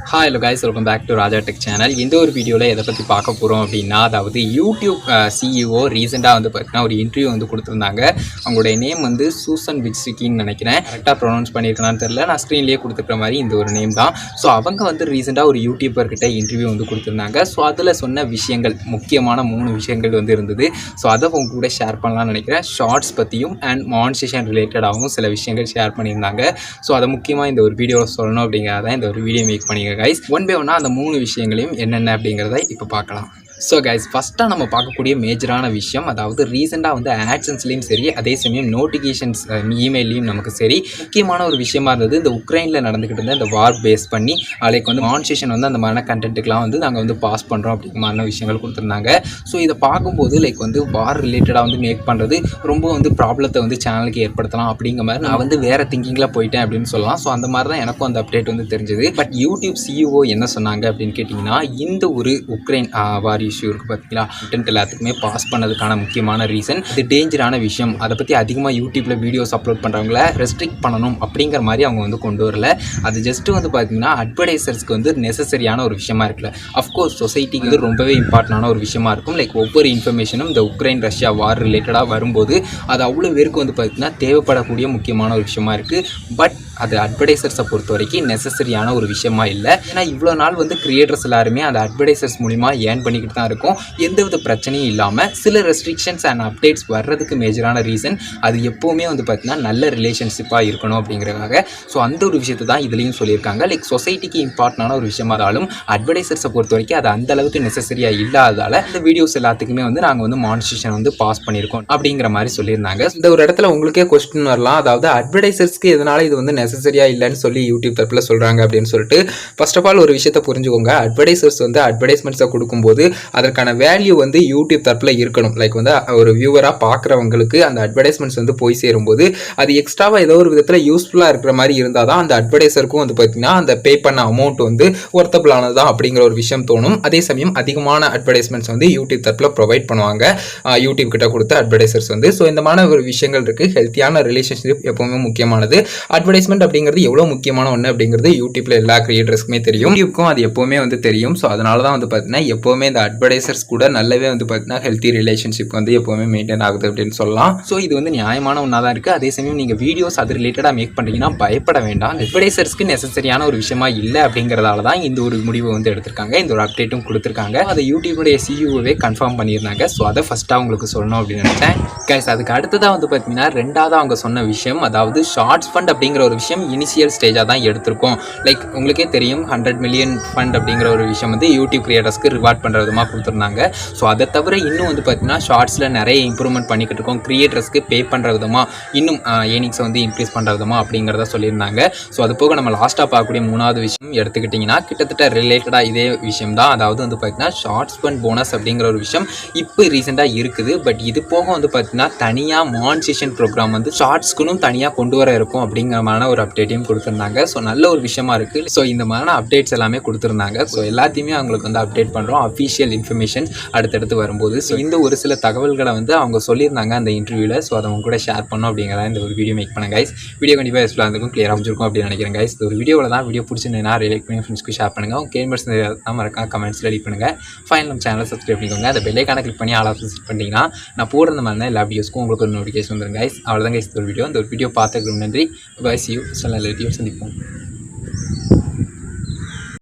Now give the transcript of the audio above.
Hi hello guys, welcome back to Raja tech channel. இந்த ஒரு வீடியோவில் எதை பற்றி பார்க்க போகிறோம் அப்படின்னா, அதாவது யூடியூப் சிஇஓ ரீசெண்டாக வந்து பார்த்தீங்கன்னா ஒரு இன்டர்வியூ வந்து கொடுத்துருந்தாங்க. அவங்களுடைய நேம் வந்து சூசன் விட்ஸ்கின்னு நினைக்கிறேன். கரெக்டாக ப்ரொனவுன்ஸ் பண்ணியிருக்கேனான்னு தெரியல, நான் ஸ்க்ரீன்லேயே கொடுத்துருக்குற மாதிரி இந்த ஒரு நேம் தான். ஸோ அவங்க வந்து ரீசெண்டாக ஒரு யூடியூபர்கிட்ட இன்டர்வியூ வந்து கொடுத்துருந்தாங்க. ஸோ அதில் சொன்ன விஷயங்கள், முக்கியமான 3 விஷயங்கள் வந்து இருந்தது. ஸோ அதை உங்க கூட ஷேர் பண்ணலாம்னு நினைக்கிறேன். ஷார்ட்ஸ் பற்றியும் அண்ட் மானிட்டேஷன் ரிலேட்டடாகவும் சில விஷயங்கள் ஷேர் பண்ணியிருந்தாங்க. ஸோ அதை முக்கியமாக இந்த ஒரு வீடியோவில் சொல்லணும் அப்படிங்கிறத இந்த ஒரு வீடியோ மேக் பண்ணிங்க கைஸ். ஒன் பை ஒன்னா அந்த 3 விஷயங்களையும் என்னென்ன அப்படிங்கிறத இப்போ பார்க்கலாம். ஸோ கைஸ், ஃபஸ்ட்டாக நம்ம பார்க்கக்கூடிய மேஜரான விஷயம், அதாவது ரீசெண்டாக வந்து ஆட்சன்ஸ்லேயும் சரி, அதே சமயம் நோட்டிஃபிகேஷன்ஸ் இமெயிலையும் நமக்கு சரி, முக்கியமான ஒரு விஷயமா இருந்தது இந்த உக்ரைனில் நடந்துக்கிட்டு இருந்த இந்த வார் பேஸ் பண்ணி லைக் வந்து மானிட்டேஷன் வந்து அந்த மாதிரி கண்டென்ட்டுக்கெலாம் வந்து நாங்கள் வந்து பாஸ் பண்ணுறோம் அப்படிங்கிற மாதிரி விஷயங்கள் கொடுத்துருந்தாங்க. ஸோ இதை பார்க்கும்போது லைக் வந்து வார் ரிலேட்டடாக வந்து மேக் பண்ணுறது ரொம்ப வந்து ப்ராப்ளத்தை வந்து சேனலுக்கு ஏற்படுத்தலாம் அப்படிங்கிற மாதிரி நான் வந்து வேறு திங்கிங்கில் போயிட்டேன் அப்படின்னு சொல்லலாம். ஸோ அந்த மாதிரி தான் எனக்கும் அந்த அப்டேட் வந்து தெரிஞ்சது. பட் யூடியூப் சிஇஓ என்ன சொன்னாங்க அப்படின்னு கேட்டிங்கன்னா, இந்த ஒரு உக்ரைன் வார் இஷ்யூ இருக்குது பார்த்தீங்களா, கண்டென்ட் எல்லாத்துக்குமே பாஸ் பண்ணதுக்கான முக்கியமான ரீசன் இது டேஞ்சரான விஷயம். அதை பற்றி அதிகமாக யூடியூப்பில் வீடியோஸ் அப்லோட் பண்ணுறவங்கள ரெஸ்ட்ரிக்ட் பண்ணணும் அப்படிங்கிற மாதிரி அவங்க வந்து கொண்டு வரல. அது ஜஸ்ட்டு வந்து பார்த்தீங்கன்னா அட்வர்டைசர்ஸ்க்கு வந்து நெசசரியான ஒரு விஷயமா இருக்குல்ல. அஃப்கோர்ஸ் சொசைட்டிக்கு வந்து ரொம்பவே இம்பார்ட்டண்டான ஒரு விஷயமா இருக்கும். லைக் ஒவ்வொரு இன்ஃபர்மேஷனும் இந்த உக்ரைன் ரஷ்யா வார் ரிலேட்டடாக வரும்போது அது அவ்வளோ பேருக்கு வந்து பார்த்தீங்கன்னா தேவைப்படக்கூடிய முக்கியமான ஒரு விஷயமா இருக்குது. பட் அது அட்வர்டைசர்ஸை பொறுத்த வரைக்கும் நெசசரியான ஒரு விஷயமா இல்லை. ஏன்னா இவ்வளோ நாள் வந்து கிரியேட்டர்ஸ் எல்லாருமே அந்த அட்வர்டைசர்ஸ் மூலிமா ஏர்ன் பண்ணிக்கிட்டு தான் இருக்கும், எந்தவித பிரச்சனையும் இல்லாமல். சில ரெஸ்ட்ரிக்ஷன்ஸ் அண்ட் அப்டேட்ஸ் வர்றதுக்கு மேஜரான ரீசன் அது எப்போவுமே வந்து பார்த்தீங்கன்னா நல்ல ரிலேஷன்ஷிப்பாக இருக்கணும் அப்படிங்கிறதுக்காக. ஸோ அந்த ஒரு விஷயத்தை தான் இதுலேயும் சொல்லியிருக்காங்க. லைக் சொசைட்டிக்கு இம்பார்ட்டண்டான ஒரு விஷயமா இருந்தாலும் அட்வர்டைசர்ஸை பொறுத்த வரைக்கும் அது அந்த அளவுக்கு நெசசரியாக இல்லாததால் இந்த வீடியோஸ் எல்லாத்துக்குமே வந்து நாங்கள் வந்து மானிட்டேஷன் வந்து பாஸ் பண்ணியிருக்கோம் அப்படிங்கிற மாதிரி சொல்லியிருந்தாங்க. இந்த ஒரு இடத்துல உங்களுக்கே கொஸ்டின் வரலாம், அதாவது அட்வர்டைசர்ஸ்க்கு எதனால இது வந்து நெசசரியா இல்லைன்னு சொல்லி யூடியூப் தரப்பில் சொல்கிறாங்க அப்படின்னு சொல்லிட்டு. ஃபர்ஸ்ட் ஆஃப் ஆல் ஒரு விஷயத்தை புரிஞ்சுக்கோங்க, அட்வர்டைசர்ஸ் வந்து அட்வர்டைஸ்மெண்ட்ஸை கொடுக்கும்போது அதற்கான வேல்யூ வந்து யூடியூப் தரப்பில் இருக்கணும். லைக் வந்து ஒரு வியூவராக பார்க்குறவங்களுக்கு அந்த அட்வர்டைஸ்மெண்ட்ஸ் வந்து போய் சேரும்போது அது எக்ஸ்ட்ராவாக ஏதோ ஒரு விதத்தில் யூஸ்ஃபுல்லாக இருக்கிற மாதிரி இருந்தால் தான் அந்த அட்வர்டைசருக்கும் வந்து பார்த்தீங்கன்னா அந்த பே பண்ண அமௌண்ட் வந்து ஒர்த்தபிளானது தான் அப்படிங்கிற ஒரு விஷயம் தோணும். அதே சமயம் அதிகமான அட்வர்டைஸ்மெண்ட்ஸ் வந்து யூடியூப் தரப்பில் ப்ரொவைட் பண்ணுவாங்க யூடியூப் கிட்ட கொடுத்த அட்வர்டைசர்ஸ் வந்து. ஸோ இந்த மாதிரி ஒரு விஷயங்கள் இருக்குது. ஹெல்த்தியான ரிலேஷன்ஷிப் எப்பவுமே முக்கியமானது. அட்வர்டைஸ்மெண்ட் அப்படிங்கிறது எவ்வளோ முக்கியமான ஒன்று அப்படிங்கிறது யூடியூப்ல எல்லா கிரியேட்டர்ஸ்க்குமே தெரியும், யூடியூப்க்கும் அது எப்போவுமே வந்து தெரியும். ஸோ அதனால தான் வந்து பார்த்தீங்கன்னா எப்போவுமே இந்த அட்வர்டைசர்ஸ் கூட நல்லாவே வந்து பார்த்தீங்கன்னா ஹெல்த்தி ரிலேஷன்ஷிப் வந்து எப்போவுமே மெயின்டைன் ஆகுது அப்படின்னு சொல்லலாம். ஸோ இது வந்து நியாயமான ஒன்றா தான் இருக்குது. அதே சமயம் நீங்கள் வீடியோஸ் அது ரிலேட்டடாக மேக் பண்ணுறீங்கன்னா பயப்பட வேண்டாம். அட்வர்டைசர்ஸ்க்கு நெசசரியான ஒரு விஷயமா இல்லை அப்படிங்கிறதால தான் இந்த ஒரு முடிவை வந்து எடுத்திருக்காங்க. இந்த ஒரு அப்டேட்டும் கொடுத்துருக்காங்க. அதை யூடியூபுடைய சிஇஓவே கன்ஃபார்ம் பண்ணியிருந்தாங்க. ஸோ அதை ஃபஸ்ட்டாக உங்களுக்கு சொல்லணும் அப்படின்னு நினச்சேன் கைஸ். அதுக்கு அடுத்ததாக வந்து பார்த்தீங்கன்னா ரெண்டாவது அவங்க சொன்ன விஷயம், அதாவது ஷார்ட்ஸ் ஃபண்ட் அப்படிங்கிற ஒரு விஷயம் இனிஷியல் ஸ்டேஜாக தான் எடுத்திருக்கோம். லைக் உங்களுக்கே தெரியும் 100 மில்லியன் ஃபண்ட் அப்படிங்கிற ஒரு விஷயம் வந்து யூடியூப் கிரியேட்டர்ஸ்க்கு ரிவார்ட் பண்ணுற விதமாக கொடுத்துருந்தாங்க. ஸோ அதை தவிர இன்னும் வந்து பார்த்தீங்கன்னா ஷார்ட்ஸில் நிறைய இம்ப்ரூவ்மெண்ட் பண்ணிக்கிட்டு இருக்கோம், கிரியேட்டர்ஸ்க்கு பே பண்ணுற விதமாக, இன்னும் ஏர்னிங்ஸை வந்து இன்க்ரீஸ் பண்ணுற விதமாக அப்படிங்கிறத சொல்லியிருந்தாங்க. ஸோ அது போக நம்ம லாஸ்ட்டாக பார்க்கக்கூடிய 3வது விஷயம் எடுத்துக்கிட்டிங்கன்னா கிட்டத்தட்ட ரிலேட்டடாக இதே விஷயம் தான். அதாவது வந்து பார்த்தீங்கன்னா ஷார்ட்ஸ் ஃபண்ட் போனஸ் அப்படிங்கிற ஒரு விஷயம் இப்போ ரீசெண்டாக இருக்குது. பட் இது போக வந்து பார்த்தீங்கன்னா தனியாக மானிட்டேஷன் ப்ரோக்ராம் வந்து ஷார்ட்ஸ்க்குன்னு தனியாக கொண்டு வர இருக்கும் அப்படிங்கிற மாதிரி ஒரு அப்டேட்டையும் கொடுத்துருந்தாங்க. ஸோ நல்ல ஒரு விஷயமா இருக்குது. ஸோ இந்த மாதிரியான அப்டேட்ஸ் எல்லாமே கொடுத்துருந்தாங்க. ஸோ எல்லாத்தையுமே அவங்களுக்கு வந்து அப்டேட் பண்ணுறோம் அஃபிஷியல் இன்ஃபர்மேஷன் அடுத்தடுத்து வரும்போது. ஸோ இந்த ஒரு சில தகவல்களை வந்து அவங்க சொல்லியிருந்தாங்க அந்த இன்டர்வியூவில். ஸோ அதை அவங்க கூட ஷேர் பண்ணோம் அப்படிங்கிறத இந்த ஒரு வீடியோ மேக் பண்ண கைஸ். வீடியோ கண்டிப்பாக யூஸ்ஃபுல்லாக இருந்திருக்கும், கிளியராக அமைச்சிருக்கும் அப்படின்னு நினைக்கிறேன் கைஸ். ஒரு வீடியோவில் தான் வீடியோ பிடிச்சிருந்தேன்னா ரிலேட் பண்ணி ஃப்ரெண்ட்ஸ்க்கு ஷேர் பண்ணுங்கள். உங்கள் கேமர்ஸ் மறக்காம கமெண்ட்ஸ் ரெடி பண்ணுங்கள். ஃபைனல் நம்ம சேனலை சப்ஸ்கிரைப் பண்ணிக்கோங்க. அந்த பெல்லைக்கான கிளிக் பண்ணி ஆல் ஆப்ஷன் செட் பண்ணிட்டீங்கன்னா நான் போடுற மாதிரி தான் எல்லா வீடியோஸ்க்கும் உங்களுக்கு ஒரு நோட்டிஃபிகேஷன் வந்துடும் கைஸ். அவ்வளோதான் கைஸ் இந்த ஒரு வீடியோ. இந்த ஒரு வீடியோ பார்த்துக்கு நன்றி. Bye, see you. நல்ல வீடியோ சந்திப்போம்.